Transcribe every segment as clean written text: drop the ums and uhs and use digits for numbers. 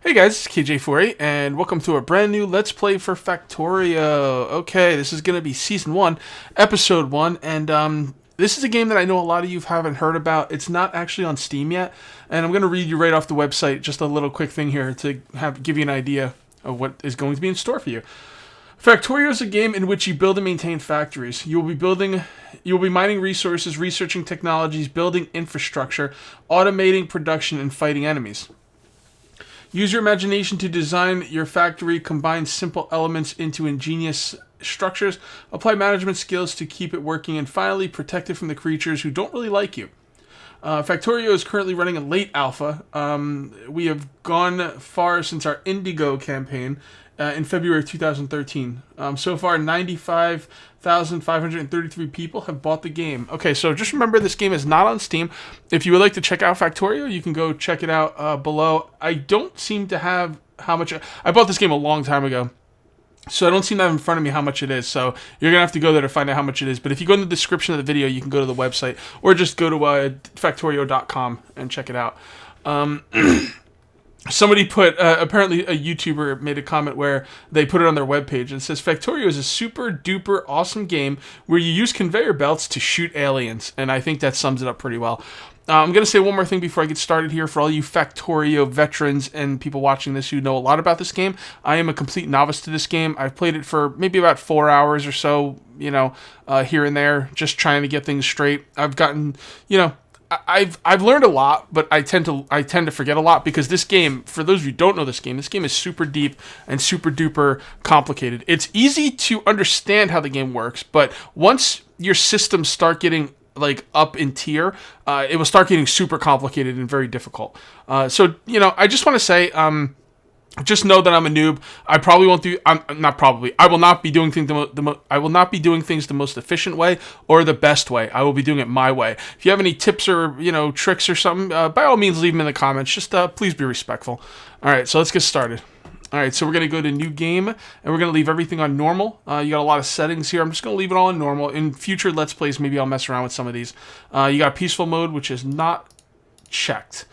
Hey guys, it's KJ48, and welcome to a brand new Let's Play for Factorio. Okay, this is going to be Season 1, Episode 1, and this is a game that I know a lot of you haven't heard about. It's not actually on Steam yet, and I'm going to read you right off the website, just a little quick thing here to give you an idea of what is going to be in store for you. Factorio is a game in which you build and maintain factories. You will be mining resources, researching technologies, building infrastructure, automating production, and fighting enemies. Use your imagination to design your factory, combine simple elements into ingenious structures, apply management skills to keep it working, and finally protect it from the creatures who don't really like you. Factorio is currently running a late alpha. We have gone far since our Indigo campaign in February of 2013. So far, 95,533 people have bought the game. Okay, so just remember this game is not on Steam. If you would like to check out Factorio, you can go check it out below. I don't seem to have how much... I bought this game a long time ago, so I don't seem to have in front of me how much it is. So you're going to have to go there to find out how much it is. But if you go in the description of the video, you can go to the website, or just go to Factorio.com and check it out. Somebody put, apparently a YouTuber made a comment where they put it on their webpage and says, Factorio is a super duper awesome game where you use conveyor belts to shoot aliens. And I think that sums it up pretty well. I'm going to say one more thing before I get started here. For all you Factorio veterans and people watching this who know a lot about this game, I am a complete novice to this game. I've played it for maybe about 4 hours or so, here and there, just trying to get things straight. I've gotten, I've learned a lot, but I tend to forget a lot because this game, for those of you who don't know this game is super deep and super duper complicated. It's easy to understand how the game works, but once your systems start getting up in tier, it will start getting super complicated and very difficult. So I just want to say, just know that I'm a noob. I probably won't do. I will not be doing things I will not be doing things the most efficient way or the best way. I will be doing it my way. If you have any tips or tricks or something, by all means leave them in the comments. Just please be respectful. All right, so let's get started. All right, so we're gonna go to new game and we're gonna leave everything on normal. You got a lot of settings here. I'm just gonna leave it all on normal. In future Let's Plays, maybe I'll mess around with some of these. You got peaceful mode, which is not checked.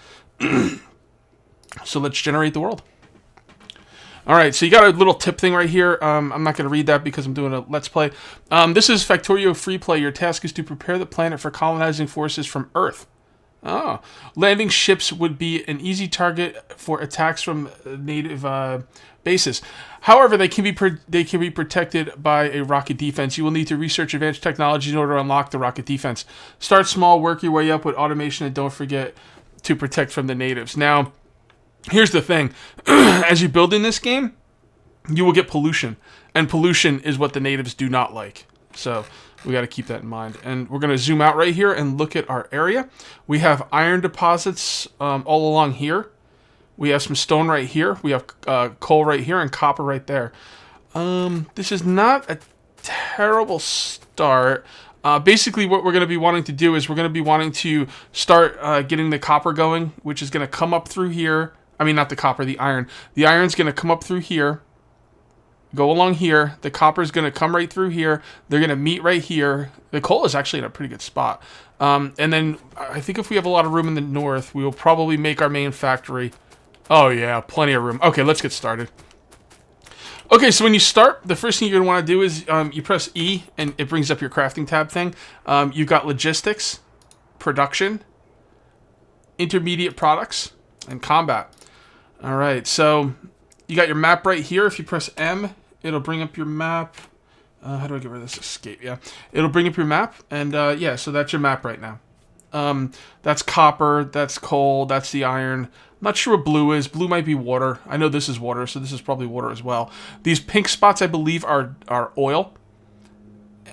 So let's generate the world. All right, so you got a little tip thing right here. I'm not going to read that because I'm doing a Let's Play. This is Factorio Free Play. Your task is to prepare the planet for colonizing forces from Earth. Oh. Landing ships would be an easy target for attacks from native bases. However, they can be protected by a rocket defense. You will need to research advanced technology in order to unlock the rocket defense. Start small, work your way up with automation, and don't forget to protect from the natives. Now, here's the thing. As you build in this game, you will get pollution. And pollution is what the natives do not like. So we got to keep that in mind. And we're going to zoom out right here and look at our area. We have iron deposits all along here. We have some stone right here. We have coal right here and copper right there. This is not a terrible start. Basically, what we're going to be wanting to do is we're going to be wanting to start getting the copper going, which is going to come up through here. I mean, not the copper, the iron. The iron's going to come up through here, go along here. The copper's going to come right through here. They're going to meet right here. The coal is actually in a pretty good spot. And then I think if we have a lot of room in the north, we will probably make our main factory. Oh, yeah, plenty of room. Okay, let's get started. Okay, so when you start, the first thing you're going to want to do is you press E, and it brings up your crafting tab thing. You've got logistics, production, intermediate products, and combat. All right, so you got your map right here. If you press M, it'll bring up your map. How do I get rid of this? Escape, yeah. It'll bring up your map, and yeah, so that's your map right now. That's copper, that's coal, that's the iron. I'm not sure what blue is. Blue might be water. I know this is water, so this is probably water as well. These pink spots, I believe, are oil.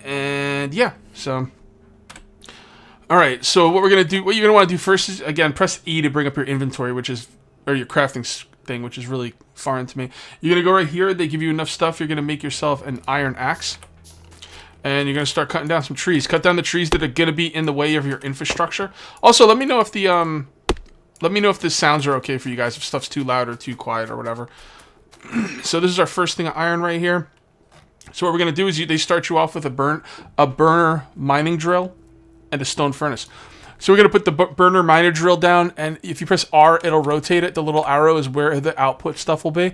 And yeah, so... All right, so what you're going to want to do first is, again, press E to bring up your inventory, or your crafting thing, which is really foreign to me. You're going to go right here. They give you enough stuff. You're going to make yourself an iron axe. And you're going to start cutting down some trees. Cut down the trees that are going to be in the way of your infrastructure. Also, let me know if the sounds are okay for you guys, if stuff's too loud or too quiet or whatever. So this is our first thing of iron right here. So what we're going to do is they start you off with a burner mining drill and a stone furnace. So we're going to put the burner miner drill down, and if you press R, it'll rotate it. The little arrow is where the output stuff will be.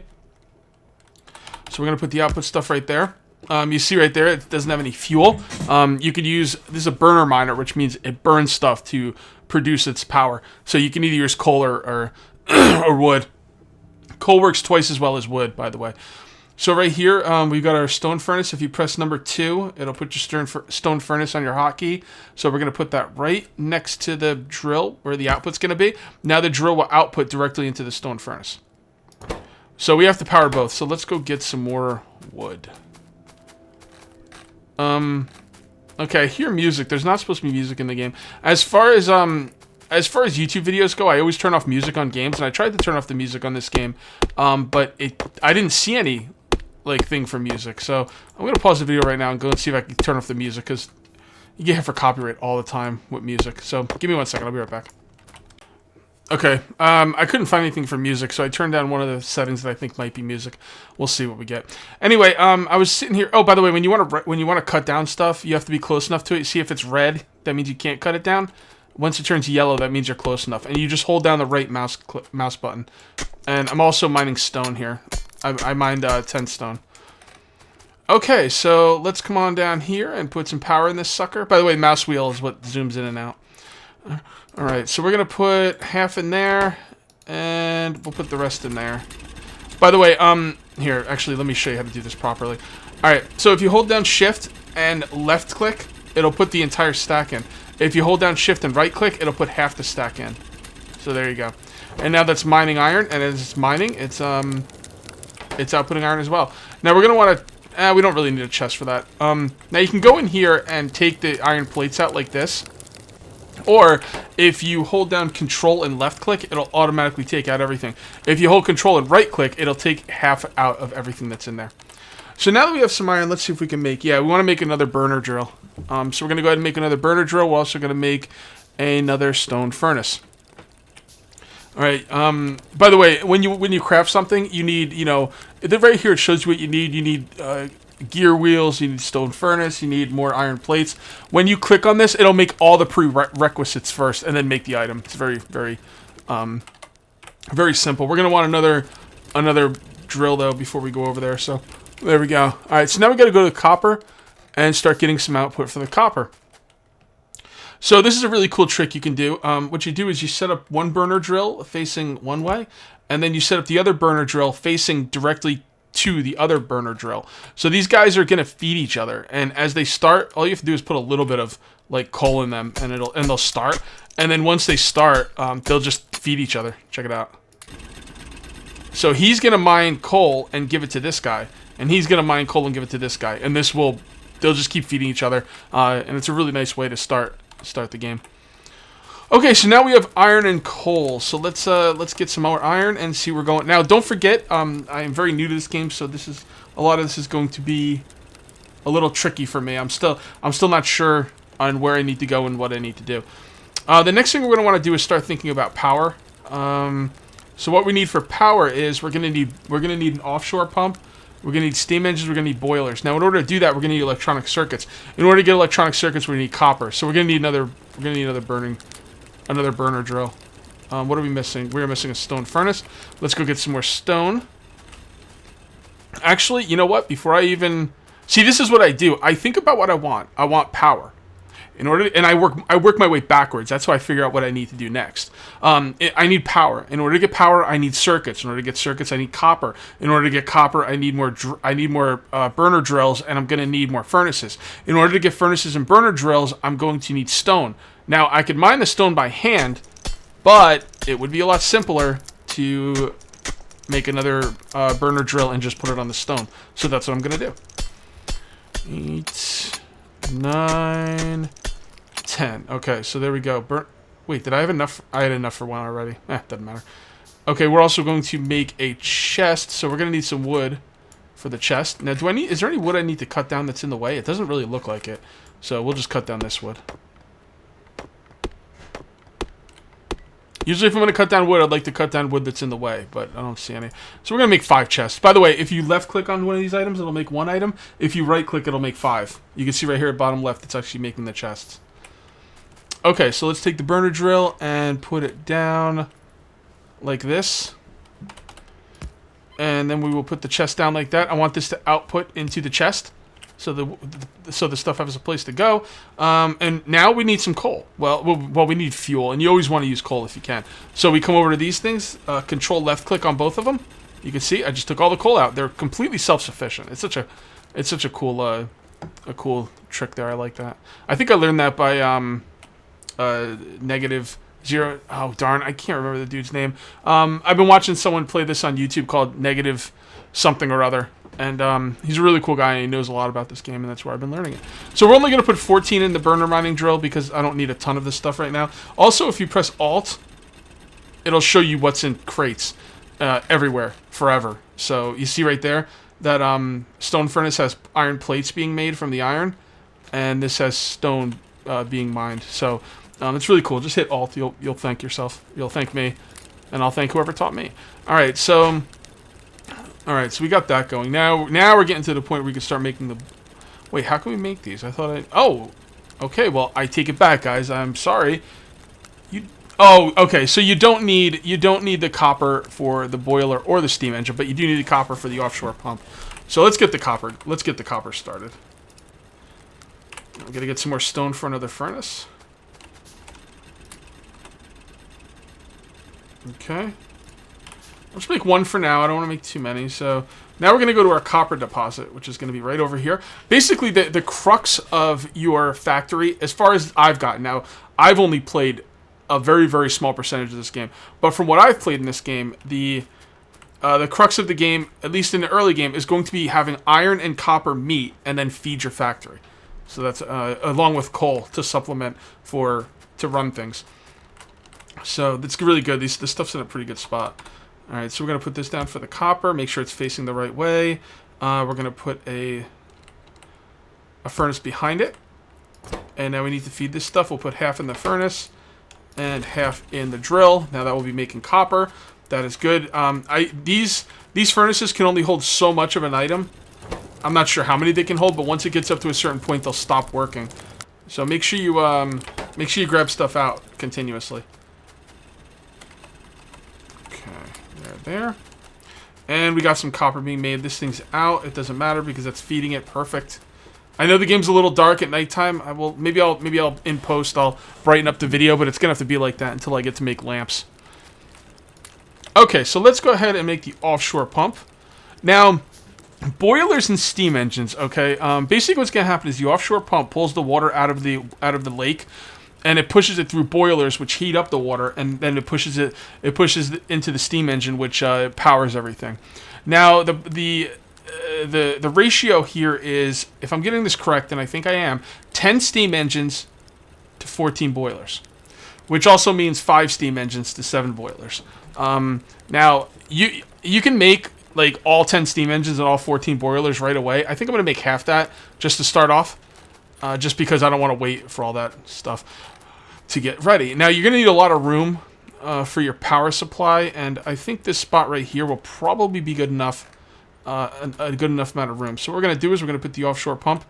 So we're going to put the output stuff right there. You see right there, it doesn't have any fuel. You could use, this is a burner miner, which means it burns stuff to produce its power. So you can either use coal or wood. Coal works twice as well as wood, by the way. So right here, we've got our stone furnace. If you press number 2, it'll put your stone furnace on your hotkey. So we're going to put that right next to the drill where the output's going to be. Now the drill will output directly into the stone furnace. So we have to power both. So let's go get some more wood. Okay, I hear music. There's not supposed to be music in the game. As far as YouTube videos go, I always turn off music on games, and I tried to turn off the music on this game, but I didn't see any thing for music. So I'm gonna pause the video right now and go and see if I can turn off the music, because you get hit for copyright all the time with music. So give me 1 second. I'll be right back. Okay, I couldn't find anything for music, so I turned down one of the settings that I think might be music. We'll see what we get. Anyway, I was sitting here. Oh, by the way, when you want to cut down stuff, you have to be close enough to it. See if it's red, that means you can't cut it down. Once it turns yellow, that means you're close enough, and you just hold down the right mouse button. And I'm also mining stone here. I mined 10 stone. Okay, so let's come on down here and put some power in this sucker. By the way, mouse wheel is what zooms in and out. Alright, so we're going to put half in there, and we'll put the rest in there. By the way, here, actually, let me show you how to do this properly. Alright, so if you hold down Shift and left click, it'll put the entire stack in. If you hold down Shift and right click, it'll put half the stack in. So there you go. And now that's mining iron, and as it's mining, it's outputting iron as well. Now we're going to want to, we don't really need a chest for that. Now you can go in here and take the iron plates out like this. Or, if you hold down Control and left click, it'll automatically take out everything. If you hold Control and right click, it'll take half out of everything that's in there. So now that we have some iron, let's see if we can make, we want to make another burner drill. So we're going to go ahead and make another burner drill. We're also going to make another stone furnace. Alright, by the way, when you craft something, you need, right here it shows you what you need. You need, gear wheels, you need stone furnace, you need more iron plates. When you click on this, it'll make all the prerequisites first and then make the item. It's very, very, very simple. We're going to want another drill, though, before we go over there. So, there we go. Alright, so now we got to go to copper and start getting some output for the copper. So this is a really cool trick you can do. What you do is you set up one burner drill facing one way, and then you set up the other burner drill facing directly to the other burner drill. So these guys are going to feed each other, and as they start, all you have to do is put a little bit of coal in them, and they'll start. And then once they start, they'll just feed each other. Check it out. So he's going to mine coal and give it to this guy, and he's going to mine coal and give it to this guy, and they'll just keep feeding each other, and it's a really nice way to start the game. Okay, so now we have iron and coal. So let's get some more iron and see where we're going. Now, don't forget, I am very new to this game, so a lot of this is going to be a little tricky for me. I'm still not sure on where I need to go and what I need to do. The next thing we're going to want to do is start thinking about power. So what we need for power is we're going to need an offshore pump. We're going to need steam engines, we're going to need boilers. Now, in order to do that, we're going to need electronic circuits. In order to get electronic circuits, we're going to need copper. So we're going to need another burner drill. What are we missing? We're missing a stone furnace. Let's go get some more stone. Actually, you know what? Before I even... See, this is what I do. I think about what I want. I want power. And I work my way backwards. That's how I figure out what I need to do next. I need power. In order to get power, I need circuits. In order to get circuits, I need copper. In order to get copper, I need more burner drills, and I'm going to need more furnaces. In order to get furnaces and burner drills, I'm going to need stone. Now, I could mine the stone by hand, but it would be a lot simpler to make another burner drill and just put it on the stone. So that's what I'm going to do. 8, 9, 10. Okay, so there we go. Wait, did I have enough? I had enough for one already. Doesn't matter. Okay, we're also going to make a chest, so we're going to need some wood for the chest. Now, is there any wood I need to cut down that's in the way? It doesn't really look like it, so we'll just cut down this wood. Usually if I'm going to cut down wood, I'd like to cut down wood that's in the way, but I don't see any. So we're going to make 5 chests. By the way, if you left-click on one of these items, it'll make 1 item. If you right-click, it'll make 5. You can see right here at bottom left, it's actually making the chests. Okay, so let's take the burner drill and put it down like this. And then we will put the chest down like that. I want this to output into the chest, so the stuff has a place to go. And now we need some coal. Well, we need fuel, and you always want to use coal if you can. So we come over to these things, control left click on both of them. You can see I just took all the coal out. They're completely self-sufficient. It's such a cool trick there. I like that. I think I learned that by negative zero. Oh darn, I can't remember the dude's name. I've been watching someone play this on YouTube called Negative something or other, and he's a really cool guy and he knows a lot about this game, and that's where I've been learning it. So we're only going to put 14 in the burner mining drill because I don't need a ton of this stuff right now. Also, if you press Alt, it'll show you what's in crates everywhere forever. So you see right there that stone furnace has iron plates being made from the iron, and this has stone being mined. So it's really cool. Just hit Alt. You'll thank yourself. You'll thank me, and I'll thank whoever taught me. All right, so we got that going. Now we're getting to the point where we can start making the. Wait, how can we make these? I thought I. Oh, okay. Well, I take it back, guys. I'm sorry. Oh, okay. So you don't need the copper for the boiler or the steam engine, but you do need the copper for the offshore pump. So let's get the copper. Let's get the copper started. I'm gonna get some more stone for another furnace. Okay. Let's make one for now. I don't want to make too many. So now we're going to go to our copper deposit, which is going to be right over here. Basically, the crux of your factory, as far as I've gotten. Now, I've only played a very, very small percentage of this game. But from what I've played in this game, the crux of the game, at least in the early game, is going to be having iron and copper meet and then feed your factory. So that's along with coal to supplement to run things. So that's really good. This stuff's in a pretty good spot. All right, so we're going to put this down for the copper. Make sure it's facing the right way. We're going to put a furnace behind it. And now we need to feed this stuff. We'll put half in the furnace and half in the drill. Now that will be making copper. That is good. These furnaces can only hold so much of an item. I'm not sure how many they can hold, but once it gets up to a certain point, they'll stop working. So make sure you grab stuff out continuously. There. And we got some copper being made. This thing's out. It doesn't matter because that's feeding it perfect. I know the game's a little dark at nighttime. Maybe I'll in post I'll brighten up the video, but it's gonna have to be like that until I get to make lamps. Okay, so let's go ahead and make the offshore pump. Now, boilers and steam engines, okay? Basically what's gonna happen is the offshore pump pulls the water out of the lake, and it pushes it through boilers, which heat up the water, and then it pushes into the steam engine, which powers everything. Now, the ratio here is, if I'm getting this correct, and I think I am, 10 steam engines to 14 boilers, which also means 5 steam engines to 7 boilers. Now, you can make like all 10 steam engines and all 14 boilers right away. I think I'm going to make half that just to start off. Just because I don't want to wait for all that stuff to get ready. Now, you're going to need a lot of room for your power supply, and I think this spot right here will probably be good enough, a good enough amount of room. So what we're going to do is we're going to put the offshore pump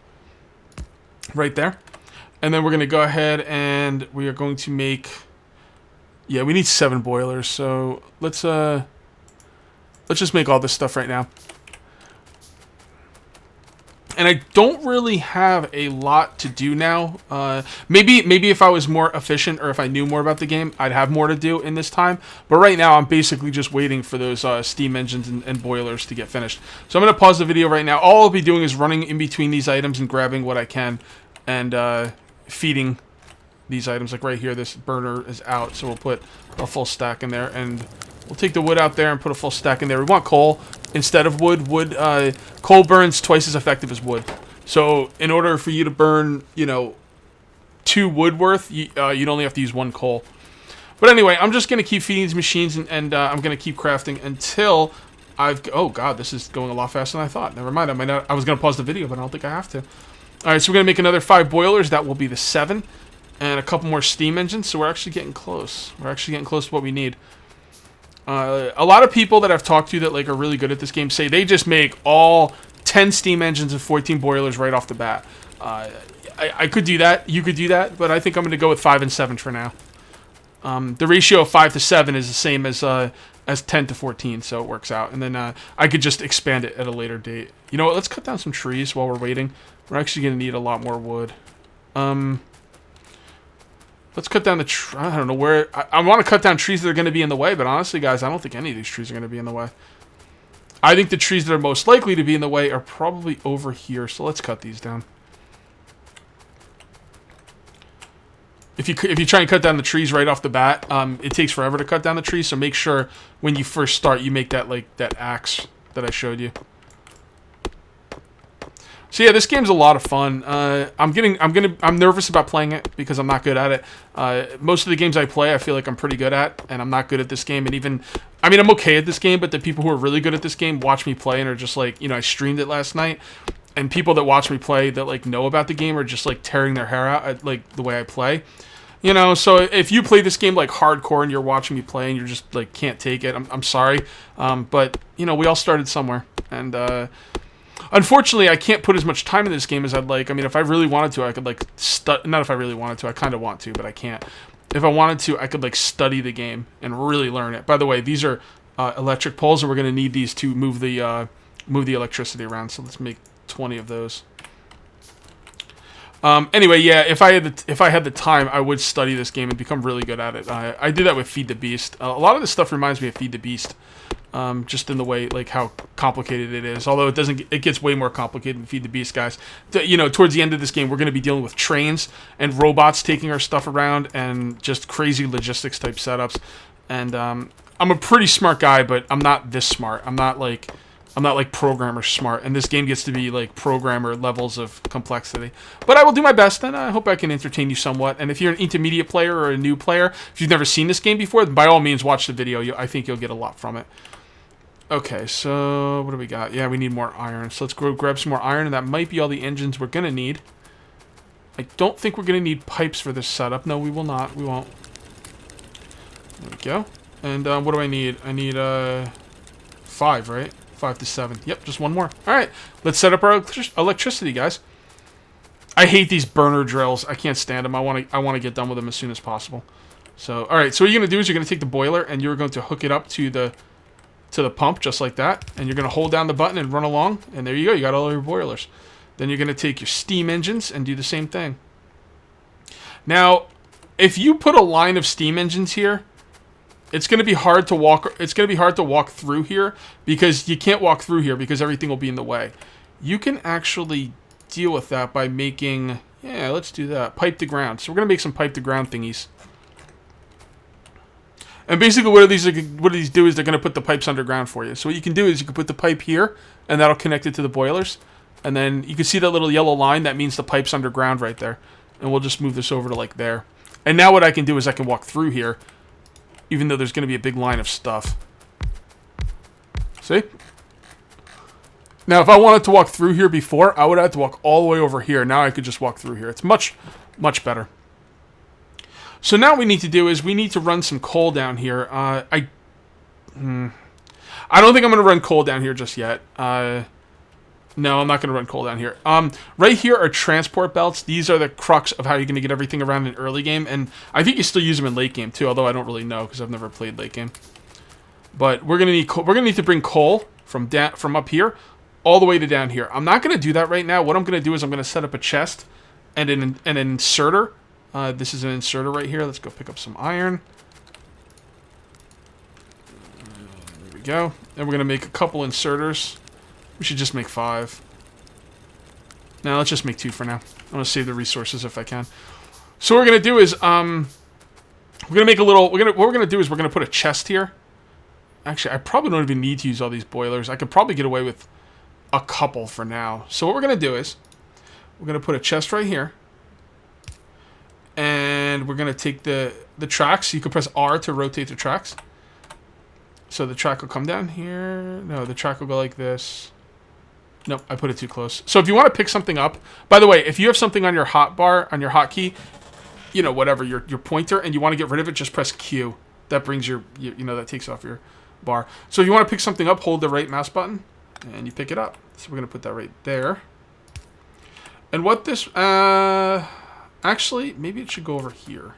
right there, and then we're going to go ahead and we are going to make, yeah, we need 7 boilers, so let's just make all this stuff right now. And I don't really have a lot to do now. Maybe if I was more efficient or if I knew more about the game, I'd have more to do in this time. But right now, I'm basically just waiting for those steam engines and boilers to get finished. So I'm going to pause the video right now. All I'll be doing is running in between these items and grabbing what I can and feeding these items. Like right here, this burner is out, so we'll put a full stack in there. And we'll take the wood out there and put a full stack in there. We want coal instead of wood. Coal burns twice as effective as wood. So in order for you to burn, 2 wood worth, you'd only have to use 1 coal. But anyway, I'm just going to keep feeding these machines, and I'm going to keep crafting until oh god, this is going a lot faster than I thought. Never mind, I was going to pause the video, but I don't think I have to. Alright, so we're going to make another 5 boilers. That will be the 7. And a couple more steam engines, so we're actually getting close. We're actually getting close to what we need. A lot of people that I've talked to that are really good at this game say they just make all 10 steam engines and 14 boilers right off the bat. I could do that. You could do that, but I think I'm going to go with 5 and 7 for now. The ratio of 5 to 7 is the same as 10 to 14, so it works out. And then I could just expand it at a later date. You know what? Let's cut down some trees while we're waiting. We're actually going to need a lot more wood. Let's cut down the I don't know where... I want to cut down trees that are going to be in the way, but honestly, guys, I don't think any of these trees are going to be in the way. I think the trees that are most likely to be in the way are probably over here, so let's cut these down. If you try and cut down the trees right off the bat, it takes forever to cut down the trees, so make sure when you first start you make that that axe that I showed you. So yeah, this game's a lot of fun. I'm nervous about playing it because I'm not good at it. Most of the games I play, I feel like I'm pretty good at, and I'm not good at this game. And even, I mean, I'm okay at this game, but the people who are really good at this game watch me play and are just like, you know, I streamed it last night, and people that watch me play that like know about the game are just like tearing their hair out at like the way I play. You know, so if you play this game like hardcore and you're watching me play and you're just like can't take it, I'm sorry. But you know, we all started somewhere, and unfortunately, I can't put as much time in this game as I'd like. I mean, if I really wanted to, I could like not if I really wanted to. I kind of want to, but I can't. If I wanted to, I could like study the game and really learn it. By the way, these are electric poles, and we're gonna need these to move the electricity around. So let's make 20 of those. Anyway, yeah, if I had the time, I would study this game and become really good at it. I did that with Feed the Beast. A lot of this stuff reminds me of Feed the Beast, just in the way like how complicated it is. Although it gets way more complicated than Feed the Beast, guys. You know, towards the end of this game, we're going to be dealing with trains and robots taking our stuff around and just crazy logistics type setups. And I'm a pretty smart guy, but I'm not this smart. I'm not like programmer smart, and this game gets to be like programmer levels of complexity. But I will do my best, and I hope I can entertain you somewhat. And if you're an intermediate player or a new player, if you've never seen this game before, by all means watch the video. I think you'll get a lot from it. Okay, so what do we got? Yeah, we need more iron. So let's go grab some more iron, and that might be all the engines we're going to need. I don't think we're going to need pipes for this setup. No, we will not. We won't. There we go. And what do I need? I need 5, right? 5 to 7. Yep, just one more. All right, let's set up our electricity, guys. I hate these burner drills. I can't stand them. I want to get done with them as soon as possible. So, all right. So what you're gonna do is you're gonna take the boiler and you're going to hook it up to the pump just like that, and you're gonna hold down the button and run along, and there you go. You got all your boilers. Then you're gonna take your steam engines and do the same thing. Now, if you put a line of steam engines here, it's going to be hard to walk. It's going to be hard to walk through here because you can't walk through here because everything will be in the way. You can actually deal with that by making, yeah, let's do that, pipe to ground. So we're going to make some pipe to ground thingies. And basically what these do is they're going to put the pipes underground for you. So what you can do is you can put the pipe here, and that'll connect it to the boilers. And then you can see that little yellow line. That means the pipe's underground right there. And we'll just move this over to like there. And now what I can do is I can walk through here, even though there's going to be a big line of stuff. See? Now, if I wanted to walk through here before, I would have to walk all the way over here. Now I could just walk through here. It's much, much better. So now what we need to do is we need to run some coal down here. I don't think I'm going to run coal down here just yet. No, I'm not going to run coal down here. Right here are transport belts. These are the crux of how you're going to get everything around in early game, and I think you still use them in late game too. Although I don't really know because I've never played late game. But we're going to need to bring coal from up here all the way to down here. I'm not going to do that right now. What I'm going to do is I'm going to set up a chest and an inserter. This is an inserter right here. Let's go pick up some iron. There we go. And we're going to make a couple inserters. We should just make 5. Now let's just make 2 for now. I'm gonna save the resources if I can. So what we're gonna do is we're gonna make a little. What we're gonna do is we're gonna put a chest here. Actually, I probably don't even need to use all these boilers. I could probably get away with a couple for now. So what we're gonna do is we're gonna put a chest right here, and we're gonna take the tracks. You can press R to rotate the tracks. So the track will come down here. No, the track will go like this. Nope, I put it too close. So if you want to pick something up, by the way, if you have something on your hotbar, on your hotkey, you know, whatever, your pointer, and you want to get rid of it, just press Q. That brings you know, that takes off your bar. So if you want to pick something up, hold the right mouse button, and you pick it up. So we're going to put that right there. And what this... actually, maybe it should go over here.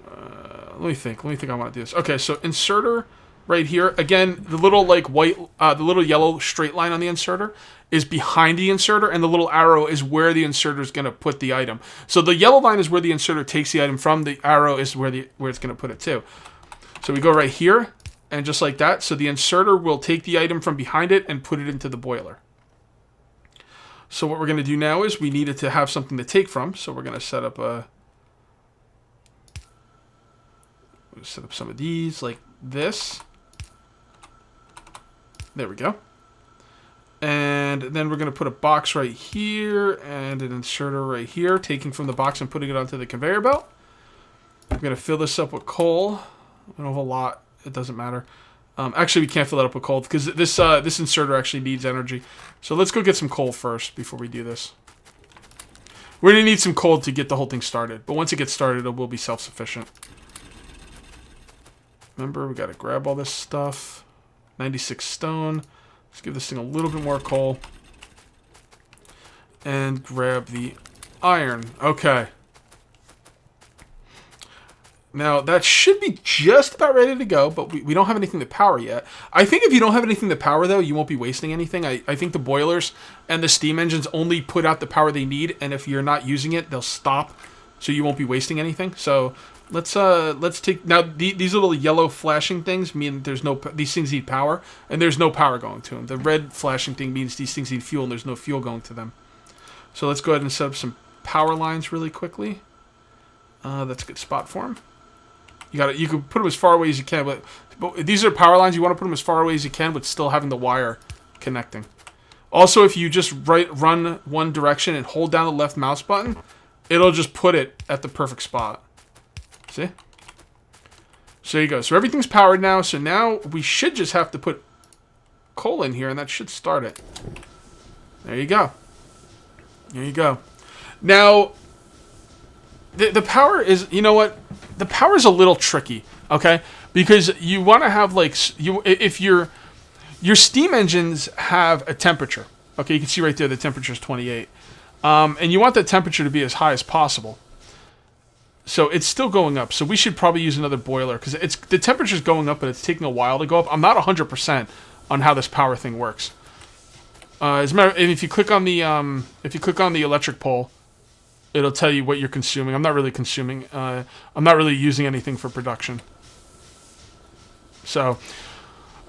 Let me think. Let me think I want to do this. Okay, so inserter right here. Again, the little like white, the little yellow straight line on the inserter is behind the inserter, and the little arrow is where the inserter is going to put the item. So the yellow line is where the inserter takes the item from. The arrow is where it's going to put it to. So we go right here, and just like that. So the inserter will take the item from behind it and put it into the boiler. So what we're going to do now is we need it to have something to take from. So we're going to set up some of these like this. There we go. And then we're going to put a box right here and an inserter right here, taking from the box and putting it onto the conveyor belt. I'm going to fill this up with coal. I don't have a lot. It doesn't matter. Actually, we can't fill it up with coal because this inserter actually needs energy. So let's go get some coal first before we do this. We're going to need some coal to get the whole thing started. But once it gets started, it will be self-sufficient. Remember, we got to grab all this stuff. 96 stone. Let's give this thing a little bit more coal. And grab the iron. Okay. Now, that should be just about ready to go, but we don't have anything to power yet. I think if you don't have anything to power, though, you won't be wasting anything. I think the boilers and the steam engines only put out the power they need, and if you're not using it, they'll stop, so you won't be wasting anything. So let's take... Now, these little yellow flashing things mean these things need power, and there's no power going to them. The red flashing thing means these things need fuel, and there's no fuel going to them. So let's go ahead and set up some power lines really quickly. That's a good spot for them. You can put them as far away as you can, but these are power lines. You want to put them as far away as you can, but still having the wire connecting. Also, if you just run one direction and hold down the left mouse button, it'll just put it at the perfect spot. See? So there you go. So everything's powered now. So now we should just have to put coal in here, and that should start it. There you go. There you go. Now, the power is, you know what? The power is a little tricky, okay? Because you want to have if your steam engines have a temperature, okay? You can see right there the temperature is 28, and you want that temperature to be as high as possible. So it's still going up. So we should probably use another boiler because the temperature's going up, but it's taking a while to go up. I'm not 100% on how this power thing works. As a matter, if you click on the electric pole, it'll tell you what you're consuming. I'm not really consuming. I'm not really using anything for production. So,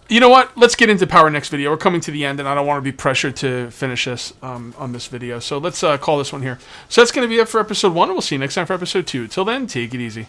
you know what? Let's get into power next video. We're coming to the end, and I don't want to be pressured to finish this on this video. So let's call this one here. So that's going to be it for episode 1, and we'll see you next time for episode 2. Till then, take it easy.